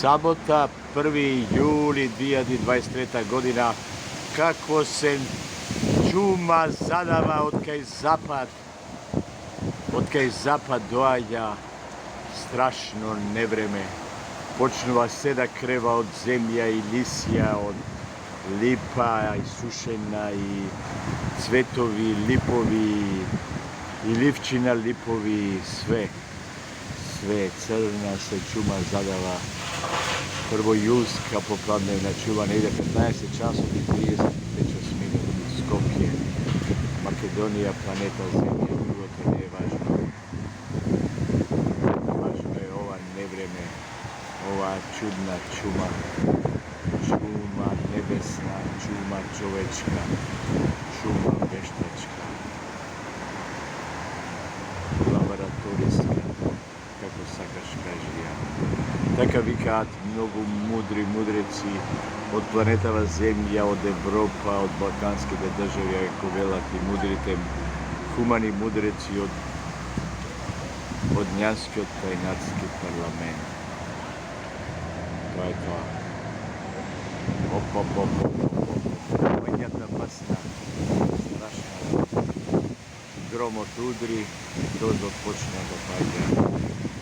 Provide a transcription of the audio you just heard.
Sabota, 1. juli 2023. godina, kako se čuma zadava od kaj zapad doaja strašno nevreme. Počnu vas seda kreva od zemlja i lisija, od lipa i sušena i cvetovi, lipovi i livčina lipovi, sve crna se čuma zadava. Prvo julska poplavljena čuma negdje 15 časov i 35 minuta iz Skopje, Makedonija, planeta Zemlja, drugo to nije važno. Važno je ova nevreme, ova čudna čuma nebesna, čuma čovečka, čuma veštačka, laboratorijska, kako sakaš kažija. Така викаат многу мудри мудреци од планетава Земја, од Европа, од балканските држави, ако велат и мудрите хумани мудреци од Њанскиот планинарски парламент. Тоа е тоа. Мањата басна, страшна. Громот удри, дождот почна да паѓа.